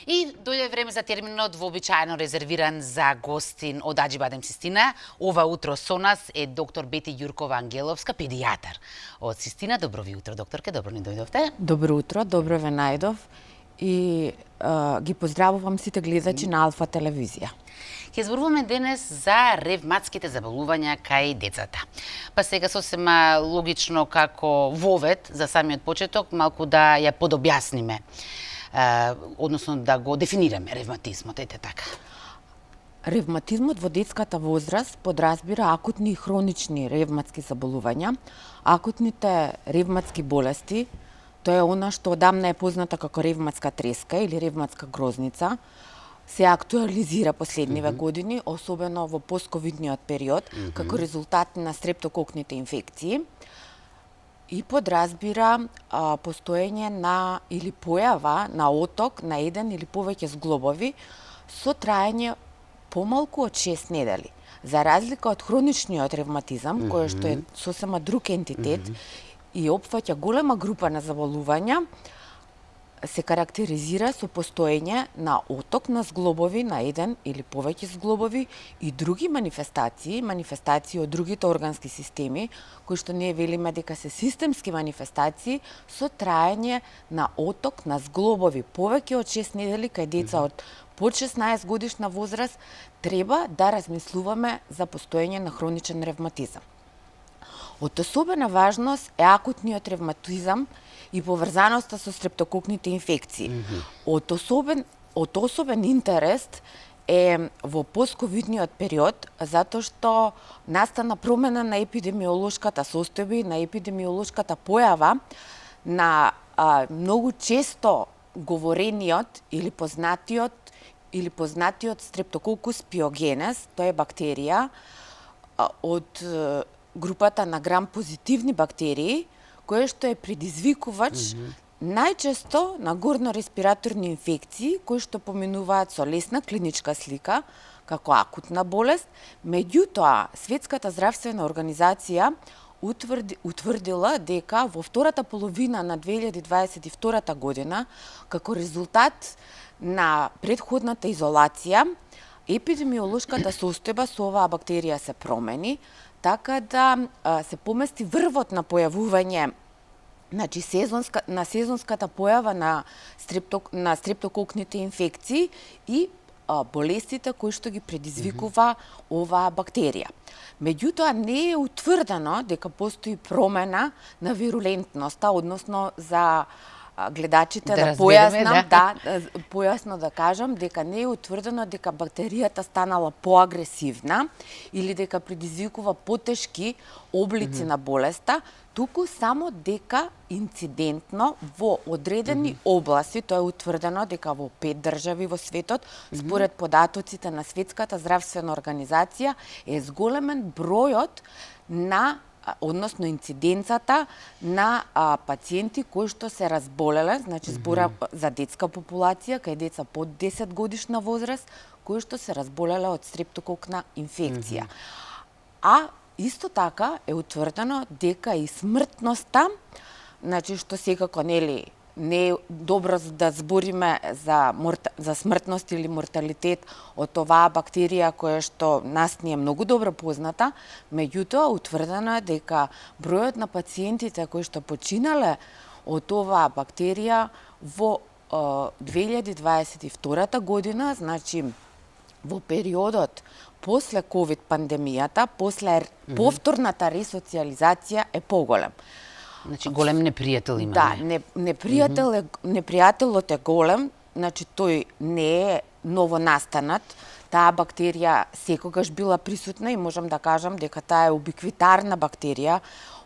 И дојде време за терминот вообичаено резервиран за гостин од Аџибадем Систина. Ова утро со нас е доктор Бети Ѓуркова Ангеловска, педијатар од Систина. Добро ви утро, докторке, добро ни дојдовте. Добро утро, добро ве најдов и ги поздравувам сите гледачи на Алфа телевизија. Ќе зборуваме денес за ревматските заболувања кај децата. Па сега сосема логично како вовед за самиот почеток малку да ја подобјасниме, односно да го дефинираме ревматизмот, ете така. Ревматизмот во детската возраст подразбира акутни и хронични ревматски заболувања. Акутните ревматски болести, тоа е она што одамна е позната како ревматска треска или ревматска грозница, се актуализира последниве години, особено во постковидниот период, како резултат на стрептококните инфекции и подразбира постоење на или појава на оток на еден или повеќе зглобови со траење помалку од 6 недели. За разлика од хроничниот ревматизам, кој што е сосема друг ентитет и опфаќа голема група на заболувања, се карактеризира со постоење на оток на зглобови, на еден или повеќе зглобови и други манифестации од другите органски системи, кои што ние велиме дека се системски манифестации со траење на оток на зглобови повеќе од 6 недели кај деца од под 16 годишна возраст, треба да размислуваме за постоење на хроничен ревматизам. Од особена важност е акутниот ревматизам и поврзаноста со стрептококните инфекции. Од особен интерес е во постковидниот период, затоа што настана промена на епидемиолошката состојба и на епидемиолошката појава на многу често говорениот или познатиот стрептококус пиогенез, тоа е бактерија од групата на грам-позитивни бактерии, кој што е предизвикувач најчесто на горно-респираторни инфекции, кои што поминуваат со лесна клиничка слика, како акутна болест. Меѓутоа, Светската здравствена организација утврдила дека во втората половина на 2022 година, како резултат на предходната изолација, епидемиолошката состојба со оваа бактерија се промени, така да се помести врвот на појавување, значи сезонската појава на стрептококните инфекции и болестите кои што ги предизвикува оваа бактерија. Меѓутоа, не е утврдено дека постои промена на вирулентноста, односно за гледачите да појаснам, појасно да кажам дека не е утврдено дека бактеријата станала поагресивна или дека предизвикува потешки облици на болеста, туку само дека инцидентно во одредени области, тоа е утврдено дека во 5 држави во светот, според податоците на Светската здравствена организација, е зголемен бројот на односно инциденцата на пациенти кои што се разболеле, значи збора за детска популација, кај деца под 10 годишна возраст, кои што се разболеле од стрептококна инфекција. А исто така е утврдено дека и смртноста, значи што секако не е добро да збориме за смртност или морталитет од оваа бактерија која што нас ни е многу добро позната, меѓутоа утврдено е дека бројот на пациентите кои што починале од оваа бактерија во 2022 година, значи во периодот после ковид пандемијата, после повторната ресоциализација е поголем. Значи голем непријател имаме. Да, непријателот е голем, значи тој не е новонастанат, таа бактерија секогаш била присутна и можам да кажам дека таа е убиквитарна бактерија.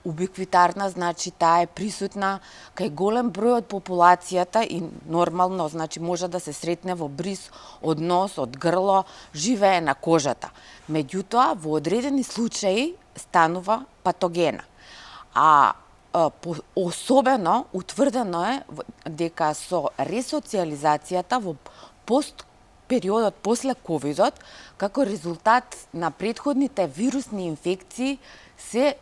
Убиквитарна значи таа е присутна кај голем број од популацијата и нормално, значи може да се сретне во бриз од нос, од грло, живее на кожата. Меѓутоа, во одредени случаи станува патогена. Особено утврдено е дека со ресоциализацијата во периодот после ковидот, како резултат на предходните вирусни инфекции, се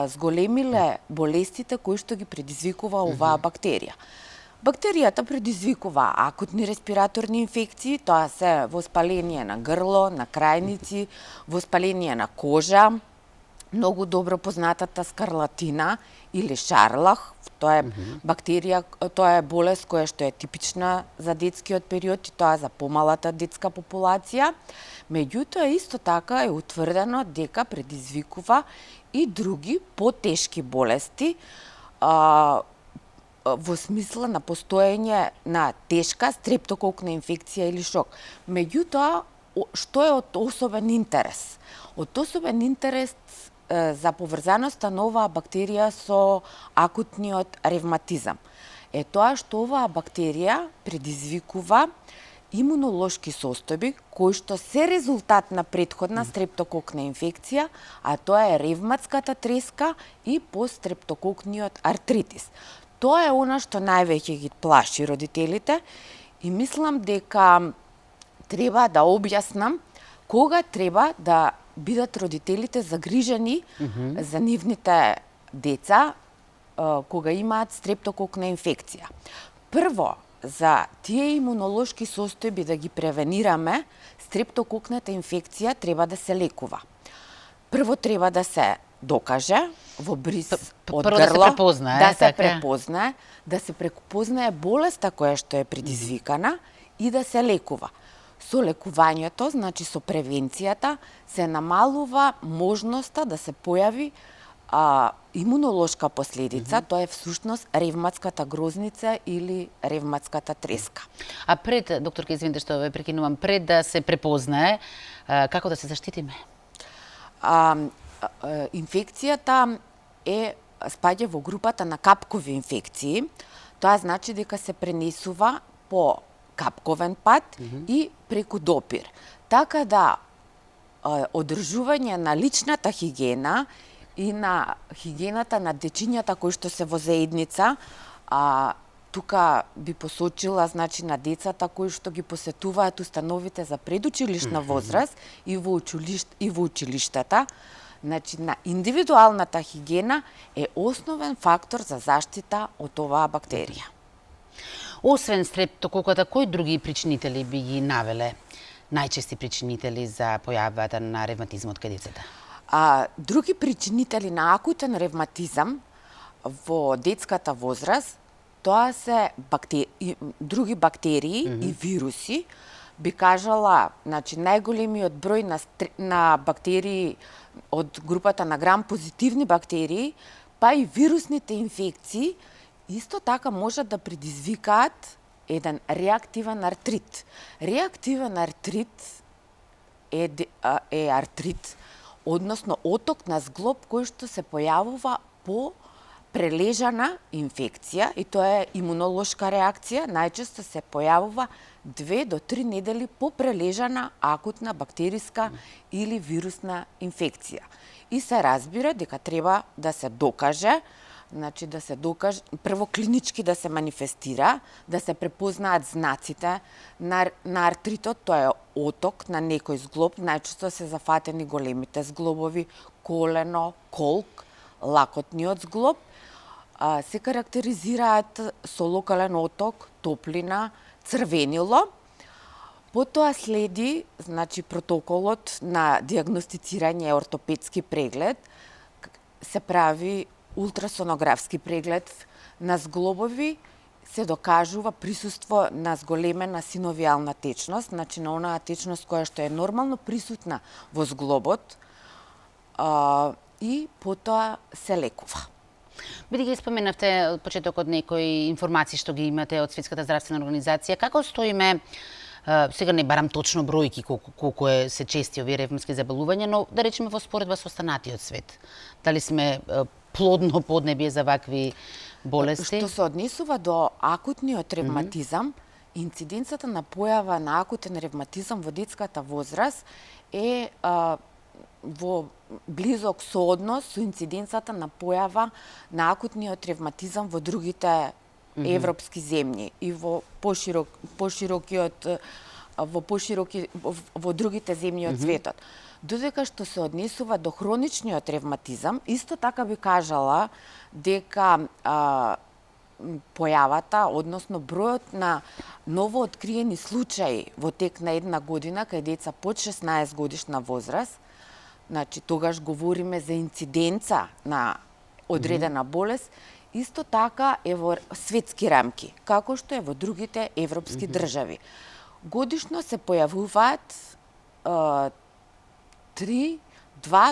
зголемиле болестите кои што ги предизвикува оваа бактерија. Бактеријата предизвикува акутни респираторни инфекции, тоа се воспаление на грло, на крајници, воспаление на кожа, многу добро познатата скарлатина или шарлах, тоа е бактерија, тоа е болест која што е типична за детскиот период и тоа за помалата детска популација. Меѓутоа, исто така е утврдено дека предизвикува и други потешки болести, во смисла на постоење на тешка стрептококна инфекција или шок. Меѓутоа, што е од особен интерес? Од особен интерес за поврзаноста на оваа бактерија со акутниот ревматизам е тоа што оваа бактерија предизвикува имунолошки состојби кои што се резултат на претходна стрептококна инфекција, а тоа е ревматската треска и постстрептококниот артритис. Тоа е она што највеќе ги плаши родителите и мислам дека треба да објаснам кога треба да бидат родителите загрижени за нивните деца кога имаат стрептококна инфекција. Прво, за тие имунолошки состојби да ги превенираме, стрептококната инфекција треба да се лекува. Прво треба да се докаже во бриз од грло, да се препознае, да се препознае болеста која што е предизвикана и да се лекува. Со лекувањето, значи со превенцијата, се намалува можноста да се појави имунолошка последица, тоа е всушност ревматската грозница или ревматската треска. А пред, докторка, извинете што ве прекинувам, пред да се препознае, како да се заштитиме? Инфекцијата спаѓа во групата на капкови инфекции. Тоа значи дека се пренесува по капковен пат и преку допир. Така да одржување на личната хигиена и на хигиената на дечињата кои што се во заедница, тука би посочила, значи, на децата кои што ги посетуваат установите за предучилишна возраст и во училиштата, значи, на индивидуалната хигиена е основен фактор за заштита од оваа бактерија. Освен стрептококата, кои други причинители би ги навеле најчести причинители за појавата на ревматизмот кај децата? Други причинители на акутен ревматизам во детската возраст, тоа се други бактерии и вируси. Би кажала, значи, најголемиот број на бактерии од групата на грам-позитивни бактерии, па и вирусните инфекции, исто така можат да предизвикаат еден реактивен артрит. Реактивен артрит е артрит, односно оток на зглоб кој што се појавува по прележана инфекција и тоа е имунолошка реакција, најчесто се појавува 2 до 3 недели по прележана акутна бактериска или вирусна инфекција. И се разбира дека треба да се докаже, значи да се докаже, прво клинички да се манифестира, да се препознаат знаците на артритот, тоа е оток на некој зглоб, најчесто се зафатени големите зглобови, колено, колк, лакотниот зглоб, се карактеризираат со локален оток, топлина, црвенило. Потоа следи, значи, протоколот на дијагностицирање ортопедски преглед, се прави ултрасонографски преглед на зглобови, се докажува присуство на зголемена синовијална течност, значи на онаа течност која што е нормално присутна во зглобот, и потоа се лекува. Бидејќи споменавте од почетокот некои информации што ги имате од Светската здравствена организација, како стоиме, сега не барам точно бројки колку се чести овие ревматски заболувања, но да речеме во споредба со останатиот свет. Дали сме плодно поднебје за вакви болести? Што се однесува до акутниот ревматизам, инциденцата на појава на акутен ревматизам во детската возраст е во близок сооднос со инциденцата на појава на акутниот ревматизам во другите европски земји и во другите земји од светот. Додека што се однесува до хроничниот ревматизам, исто така би кажала дека појавата, односно бројот на новооткриени случаи во тек на една година кај деца под 16 годишна возраст, значи тогаш говориме за инциденца на одредена болест, исто така е во светски рамки, како што е во другите европски држави. Годишно се појавуваат 2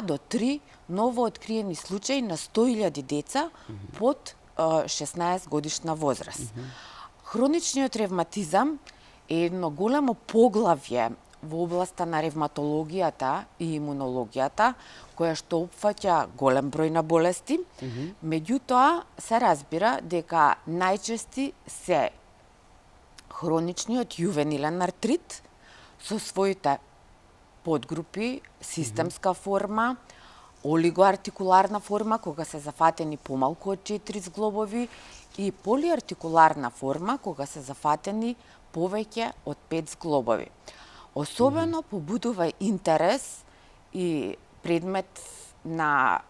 до 3 новооткриени случаи на 100.000 деца под 16 годишна возраст. Хроничниот ревматизам е едно големо поглавје во областа на ревматологијата и имунологијата, која што опфаќа голем број на болести. Меѓутоа, се разбира дека најчести се хроничниот јувенилен артрит со своите подгрупи, системска форма, олигоартикуларна форма, кога се зафатени помалку од 4 зглобови, и полиартикуларна форма, кога се зафатени повеќе од 5 зглобови. Особено побудува интерес и предмет на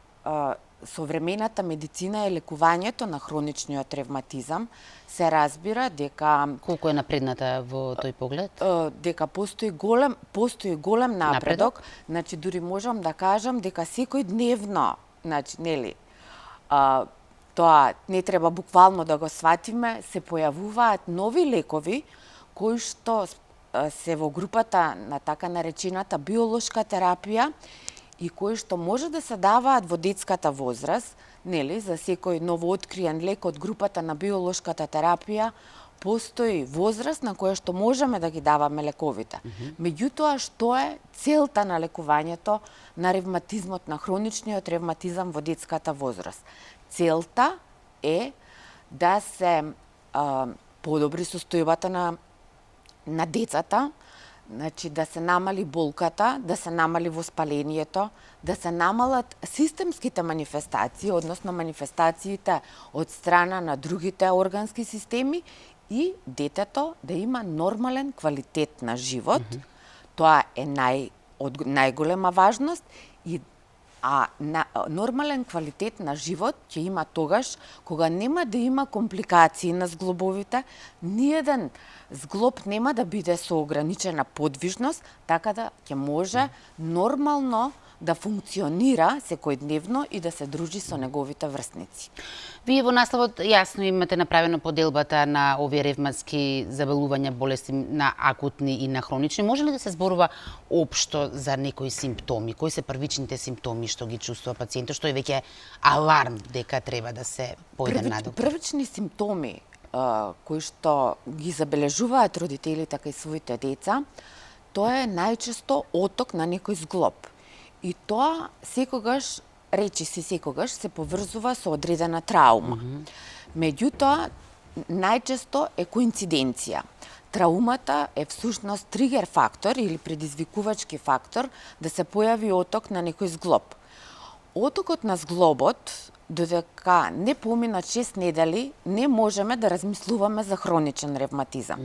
современата медицина е лекувањето на хроничниот ревматизам. Се разбира дека Колку е напредната во тој поглед? Дека постои голем напредок, значи дури можам да кажам дека секој дневно, значи нели, тоа не треба буквално да го сватиме, се појавуваат нови лекови кои што се во групата на така наречената биолошка терапија и кои што може да се даваат во детската возраст, нели, за секој новооткриен лек од групата на биолошката терапија, постои возраст на која што можеме да ги даваме лековите. Меѓутоа, што е целта на лекувањето на ревматизмот, на хроничниот ревматизам во детската возраст? Целта е да се подобри состојбата на децата, значи да се намали болката, да се намали воспалението, да се намалат системските манифестации, односно манифестациите од страна на другите органски системи и детето да има нормален квалитет на живот. Тоа е од најголема важност нормален квалитет на живот ќе има тогаш кога нема да има компликации на зглобовите, ниеден зглоб нема да биде со ограничена подвижност, така да ќе може нормално да функционира секојдневно и да се дружи со неговите врсници. Вие во насловот јасно имате направено поделбата на овие ревматски заболувања, болести на акутни и на хронични. Може ли да се зборува општо за некои симптоми? Кои се првичните симптоми што ги чувствува пациентот, што е веќе аларм дека треба да се појде на доктор? Првични симптоми кои што ги забележуваат родителите кај своите деца, тоа е најчесто оток на некој зглоб. И тоа секогаш, секогаш се поврзува со одредена траума. Меѓутоа, најчесто е коинциденција. Траумата е всушност тригер фактор или предизвикувачки фактор да се појави оток на некој зглоб. Отокот на зглобот, додека не поминат 6 недели, не можеме да размислуваме за хроничен ревматизам.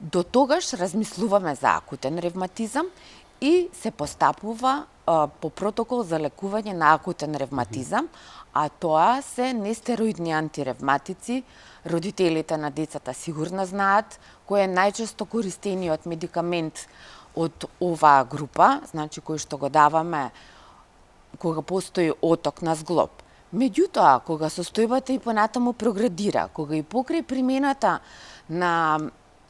До тогаш размислуваме за акутен ревматизам и се постапува по протокол за лекување на акутен ревматизам, а тоа се нестероидни антиревматици. Родителите на децата сигурно знаат кој е најчесто користениот медикамент од оваа група, значи кој што го даваме кога постои оток на зглоб. Меѓутоа, кога состојбата и понатаму прогредира, кога и покрај примената на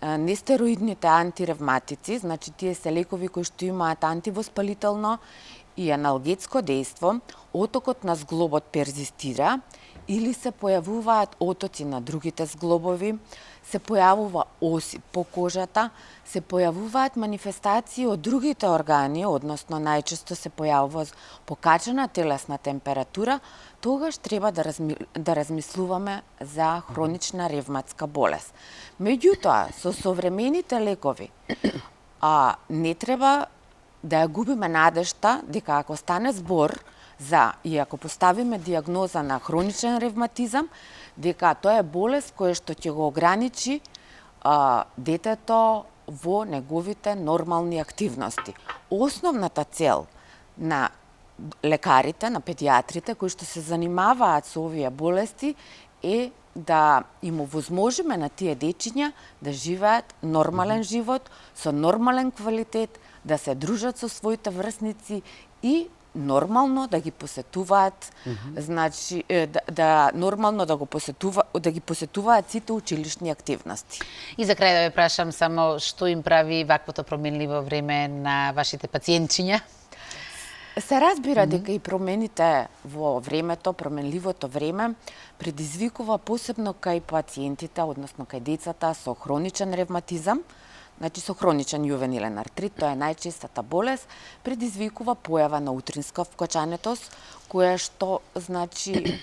нестероидните антиревматици, значи тие се лекови кои што имаат антивоспалително и аналгетско дејство, отокот на зглобот перзистира или се појавуваат отоци на другите зглобови, се појавува осип по кожата, се појавуваат манифестации од другите органи, односно најчесто се појавува покачена телесна температура, тогаш треба да размислуваме за хронична ревматска болест. Меѓутоа, со современите лекови, не треба да ја губиме надежта дека ако стане збор и ако поставиме диагноза на хроничен ревматизам, дека тоа е болест која што ќе го ограничи детето во неговите нормални активности. Основната цел на лекарите, на педиатрите кои што се занимаваат со овие болести е да им овозможиме на тие дечиња да живеат нормален живот, со нормален квалитет, да се дружат со своите врсници и нормално да ги посетуваат, значи да нормално да ги посетуваат сите училишни активности. И за крај да ве прашам само што им прави ваквото променливо време на вашите пациентчиња? Се разбира дека и промените во времето, променливото време, предизвикува посебно кај пациентите, односно кај децата со хроничен ревматизам, значи со хроничен јувенилен артрит, тоа е најчестата болест, предизвикува појава на утринска вкочанетост, која што, значи,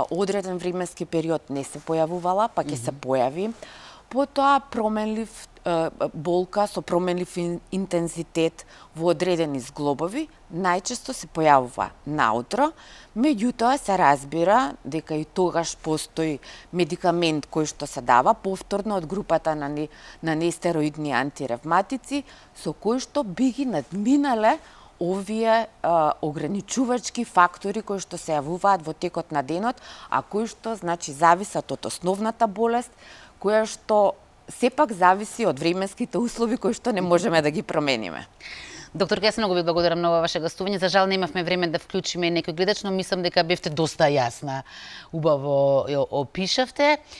одреден временски период не се појавувала, па ќе се појави. Потоа променлив болка со променлив интензитет во одредени зглобови најчесто се појавува наутро, меѓутоа се разбира дека и тогаш постои медикамент кој што се дава повторно од групата на нестероидни антиревматици, со кој што би ги надминале овие ограничувачки фактори кои што се јавуваат во текот на денот, а кои што, значи, зависат од основната болест, која што сепак зависи од временските услови кои што не можеме да ги промениме. Докторка, јас многу ви благодарам на ова ваше гостување. За жал немавме време да вклучиме некој гледач, но мислам дека бевте доста јасна. Убаво ја опишавте.